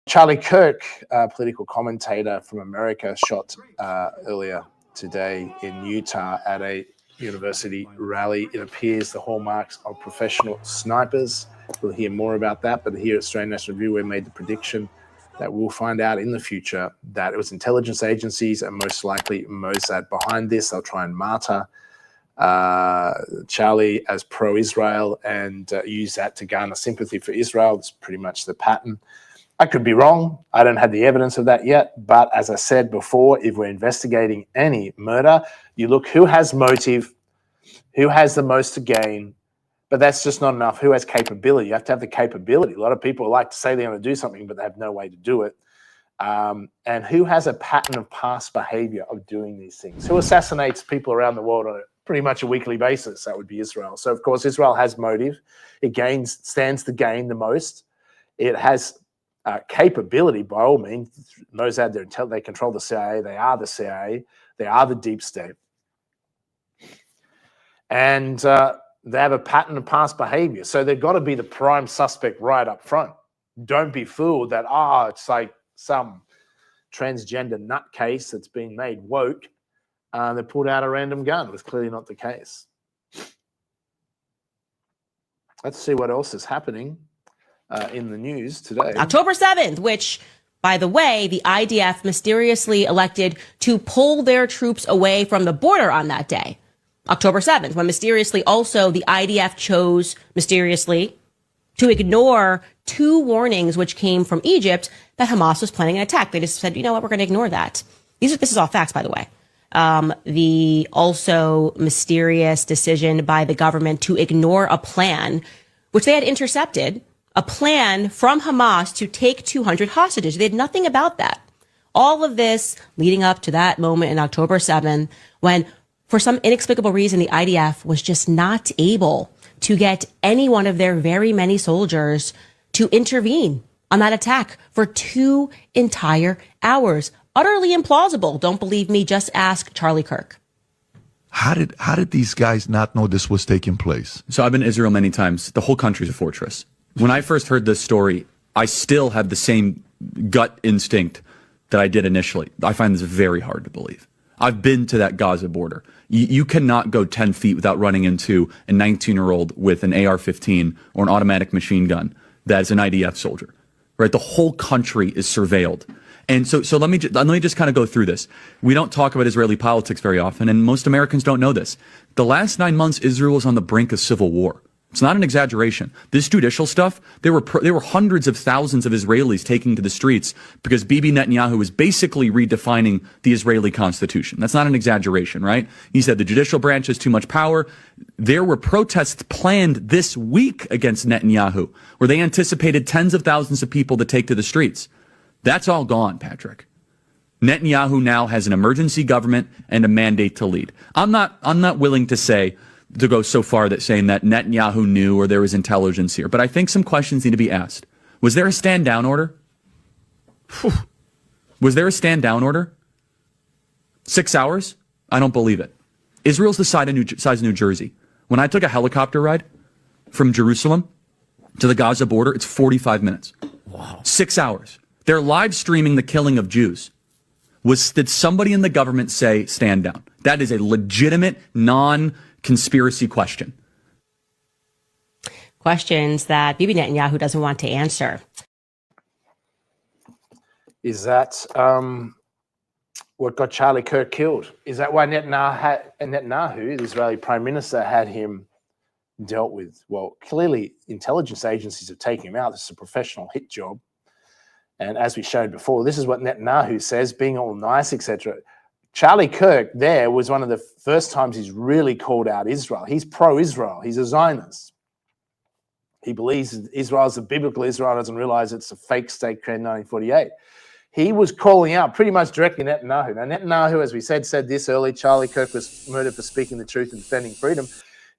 Charlie Kirk, political commentator from America, shot earlier today in Utah at a university rally. It appears the hallmarks of professional snipers. We'll hear more about that, but here at Australian National Review, we made the prediction that we'll find out in the future that it was intelligence agencies and most likely Mossad behind this. They'll try and martyr Charlie as pro-Israel and use that to garner sympathy for Israel. It's pretty much the pattern. I could be wrong. I don't have the evidence of that yet. But as I said before, if we're investigating any murder, you look who has motive, who has the most to gain. But that's just not enough. Who has capability? You have to have the capability. A lot of people like to say they're going to do something, but they have no way to do it. And who has a pattern of past behavior of doing these things? Who assassinates people around the world on pretty much a weekly basis? That would be Israel. So, of course, Israel has motive. It stands to gain the most. It has capability, by all means. Mossad, they control the CIA. They are the CIA. They are the deep state. And they have a pattern of past behavior. So they've got to be the prime suspect right up front. Don't be fooled that, it's like some transgender nutcase that's been made woke. They pulled out a random gun. It was clearly not the case. Let's see what else is happening in the news today. October 7th, which, by the way, the IDF mysteriously elected to pull their troops away from the border on that day. October 7th, when mysteriously also the IDF chose mysteriously to ignore 2 warnings which came from Egypt that Hamas was planning an attack. They just said, you know what, we're going to ignore that. This is all facts, by the way. The also mysterious decision by the government to ignore a plan, which they had intercepted, a plan from Hamas to take 200 hostages. They had nothing about that. All of this leading up to that moment in October 7th, when for some inexplicable reason, the IDF was just not able to get any one of their very many soldiers to intervene on that attack for 2 entire hours. Utterly implausible. Don't believe me? Just ask Charlie Kirk. How did these guys not know this was taking place? So I've been to Israel many times. The whole country's a fortress. When I first heard this story, I still have the same gut instinct that I did initially. I find this very hard to believe. I've been to that Gaza border. You cannot go 10 feet without running into a 19-year-old with an AR-15 or an automatic machine gun that is an IDF soldier, right? The whole country is surveilled. And so let me just kind of go through this. We don't talk about Israeli politics very often, and most Americans don't know this. The last 9 months, Israel was on the brink of civil war. It's not an exaggeration. This judicial stuff, there were hundreds of thousands of Israelis taking to the streets because Bibi Netanyahu was basically redefining the Israeli constitution. That's not an exaggeration, right? He said the judicial branch has too much power. There were protests planned this week against Netanyahu, where they anticipated tens of thousands of people to take to the streets. That's all gone, Patrick. Netanyahu now has an emergency government and a mandate to lead. I'm not willing to go so far that saying that Netanyahu knew or there was intelligence here, but I think some questions need to be asked. Was there a stand down order? Was there a stand down order? 6 hours? I don't believe it. Israel's the size of New Jersey. When I took a helicopter ride from Jerusalem to the Gaza border, it's 45 minutes. Wow. 6 hours. They're live streaming the killing of Jews. Did somebody in the government say stand down? That is a legitimate non-conspiracy question. Questions that Bibi Netanyahu doesn't want to answer. Is that what got Charlie Kirk killed? Is that why Netanyahu, the Israeli Prime Minister, had him dealt with? Well, clearly intelligence agencies have taken him out. This is a professional hit job. And as we showed before, this is what Netanyahu says, being all nice, etc. Charlie Kirk there was one of the first times he's really called out Israel. He's pro-Israel. He's a Zionist. He believes Israel is a biblical Israel, doesn't realize it's a fake state created in 1948. He was calling out pretty much directly Netanyahu. Now, Netanyahu, as we said this early, Charlie Kirk was murdered for speaking the truth and defending freedom.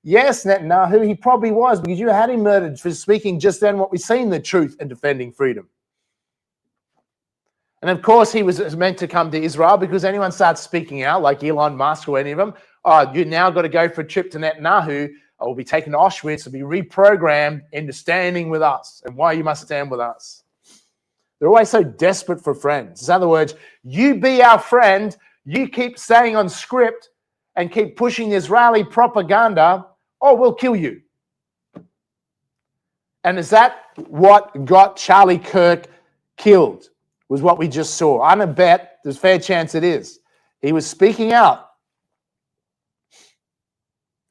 Yes, Netanyahu, he probably was, because you had him murdered for speaking just then what we've seen, the truth and defending freedom. And of course, he was meant to come to Israel because anyone starts speaking out, like Elon Musk or any of them, you now got to go for a trip to Netanyahu, or will be taken to Auschwitz, will be reprogrammed into standing with us and why you must stand with us. They're always so desperate for friends. In other words, you be our friend, you keep staying on script and keep pushing Israeli propaganda, or we'll kill you. And is that what got Charlie Kirk killed? Was what we just saw. I'm a bet, there's a fair chance it is. He was speaking out.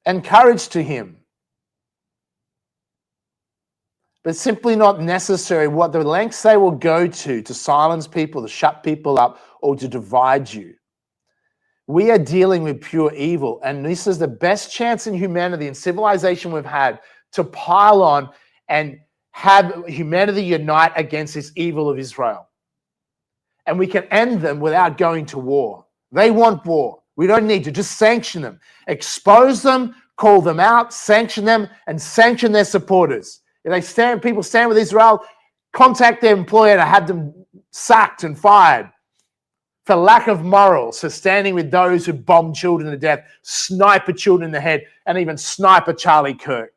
Encouraged to him. But simply not necessary. What the lengths they will go to silence people, to shut people up, or to divide you. We are dealing with pure evil, and this is the best chance in humanity and civilization we've had to pile on and have humanity unite against this evil of Israel. And we can end them without going to war. They want war. We don't need to. Just sanction them. Expose them, call them out, sanction them, and sanction their supporters. If people stand with Israel, contact their employer to have them sacked and fired for lack of morals, for standing with those who bomb children to death, sniper children in the head, and even sniper Charlie Kirk.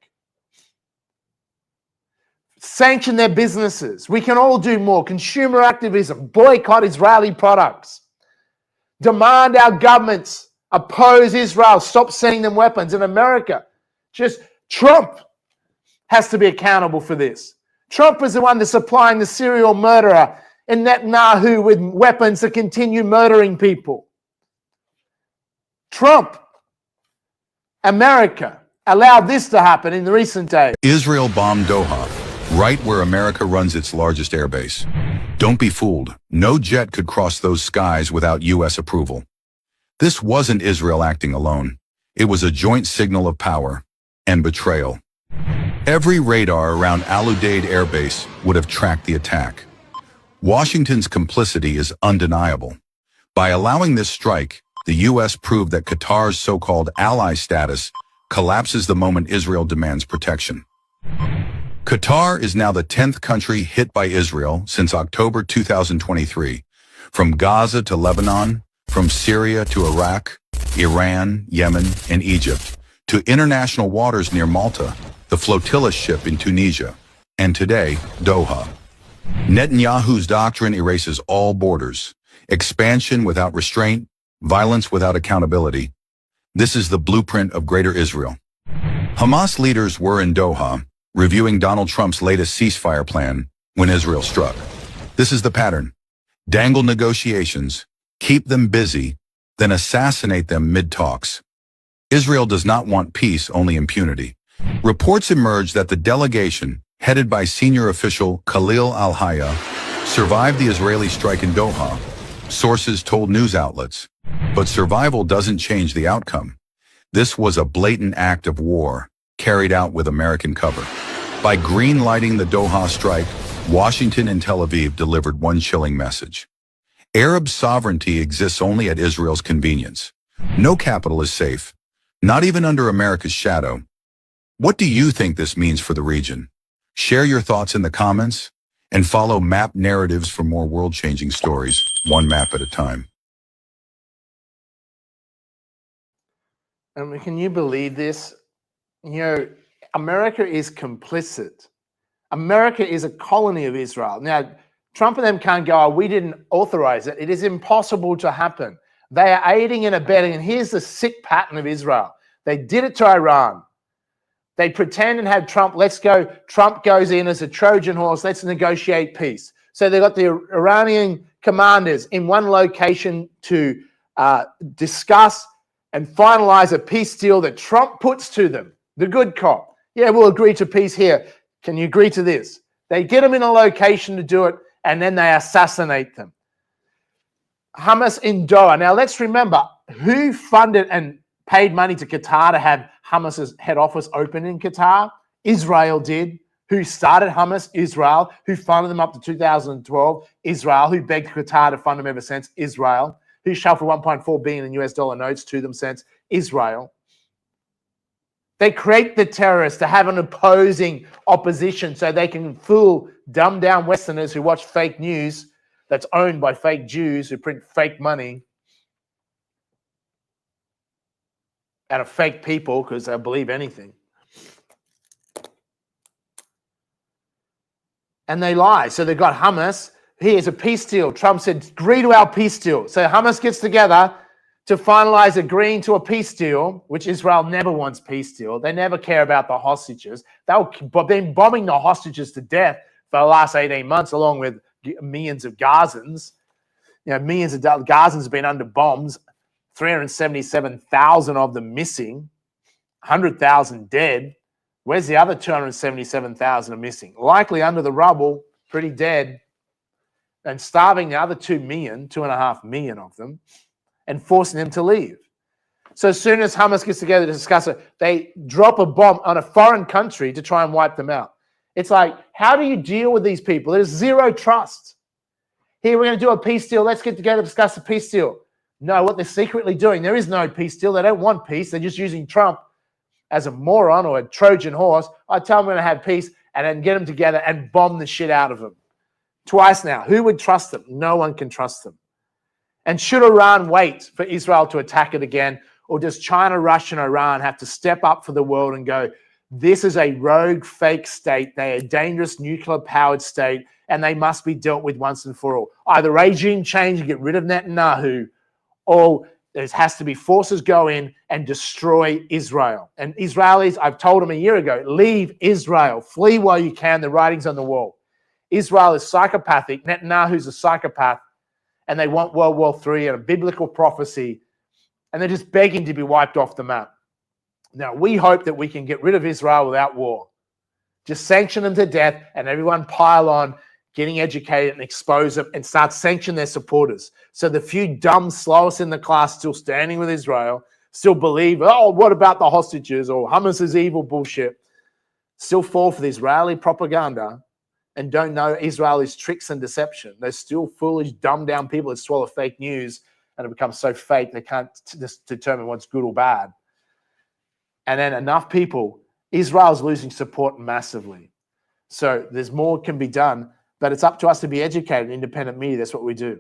Sanction their businesses. We can all do more. Consumer activism, boycott Israeli products. Demand our governments oppose Israel, stop sending them weapons. In America, just Trump has to be accountable for this. Trump is the one that's supplying the serial murderer in Netanyahu with weapons to continue murdering people. Trump, America, allowed this to happen in the recent days. Israel bombed Doha, right where America runs its largest airbase. Don't be fooled. No jet could cross those skies without U.S. approval. This wasn't Israel acting alone. It was a joint signal of power and betrayal. Every radar around Al Udeid Air Base would have tracked the attack. Washington's complicity is undeniable. By allowing this strike, the U.S. proved that Qatar's so-called ally status collapses the moment Israel demands protection. Qatar is now the 10th country hit by Israel since October 2023. From Gaza to Lebanon, from Syria to Iraq, Iran, Yemen, and Egypt, to international waters near Malta, the flotilla ship in Tunisia, and today, Doha. Netanyahu's doctrine erases all borders, expansion without restraint, violence without accountability. This is the blueprint of Greater Israel. Hamas leaders were in Doha, reviewing Donald Trump's latest ceasefire plan when Israel struck. This is the pattern. Dangle negotiations, keep them busy, then assassinate them mid-talks. Israel does not want peace, only impunity. Reports emerged that the delegation, headed by senior official Khalil al-Hayya, survived the Israeli strike in Doha. Sources told news outlets. But survival doesn't change the outcome. This was a blatant act of war, carried out with American cover. By green-lighting the Doha strike, Washington and Tel Aviv delivered one chilling message. Arab sovereignty exists only at Israel's convenience. No capital is safe, not even under America's shadow. What do you think this means for the region? Share your thoughts in the comments and follow Map Narratives for more world-changing stories, one map at a time. And can you believe this? You know, America is complicit. America is a colony of Israel. Now, Trump and them can't go, oh, we didn't authorize it. It is impossible to happen. They are aiding and abetting. And here's the sick pattern of Israel. They did it to Iran. They pretend and have Trump, let's go. Trump goes in as a Trojan horse. Let's negotiate peace. So they've got the Iranian commanders in one location to discuss and finalize a peace deal that Trump puts to them. The good cop. Yeah, we'll agree to peace here. Can you agree to this? They get them in a location to do it, and then they assassinate them. Hamas in Doha. Now, let's remember who funded and paid money to Qatar to have Hamas's head office open in Qatar. Israel did. Who started Hamas? Israel. Who funded them up to 2012? Israel. Who begged Qatar to fund them ever since? Israel. Who shuffled 1.4 billion in US dollar notes to them since? Israel. They create the terrorists to have an opposing opposition so they can fool dumbed down Westerners who watch fake news that's owned by fake Jews who print fake money out of fake people because they'll believe anything. And they lie. So they've got Hamas Here's a peace deal. Trump said, agree to our peace deal. So Hamas gets together to finalize agreeing to a peace deal, which Israel never wants peace deal. They never care about the hostages. They've been bombing the hostages to death for the last 18 months, along with millions of Gazans. Millions of Gazans have been under bombs, 377,000 of them missing, 100,000 dead. Where's the other 277,000 are missing? Likely under the rubble, pretty dead, and starving the other 2.5 million of them, and forcing them to leave. So as soon as Hamas gets together to discuss it, they drop a bomb on a foreign country to try and wipe them out. It's like, how do you deal with these people? There's zero trust. Here, we're going to do a peace deal. Let's get together to discuss the peace deal. No, what they're secretly doing, there is no peace deal. They don't want peace. They're just using Trump as a moron or a Trojan horse. I tell them we're going to have peace and then get them together and bomb the shit out of them. Twice now. Who would trust them? No one can trust them. And should Iran wait for Israel to attack it again, or does China, Russia, and Iran have to step up for the world and go, this is a rogue, fake state. They're a dangerous nuclear-powered state, and they must be dealt with once and for all. Either regime change and get rid of Netanyahu, or there has to be forces go in and destroy Israel. And Israelis, I've told them a year ago, leave Israel. Flee while you can. The writing's on the wall. Israel is psychopathic. Netanyahu's a psychopath. And they want World War III and a biblical prophecy. And they're just begging to be wiped off the map. Now, we hope that we can get rid of Israel without war. Just sanction them to death and everyone pile on, getting educated and expose them and start sanctioning their supporters. So the few dumb slowest in the class still standing with Israel, still believe, oh, what about the hostages or Hamas is evil bullshit, still fall for the Israeli propaganda and don't know Israel's tricks and deception. They're still foolish, dumbed down people that swallow fake news and have become so fake they can't determine what's good or bad. And then enough people, Israel's losing support massively. So there's more can be done, but it's up to us to be educated, independent media. That's what we do.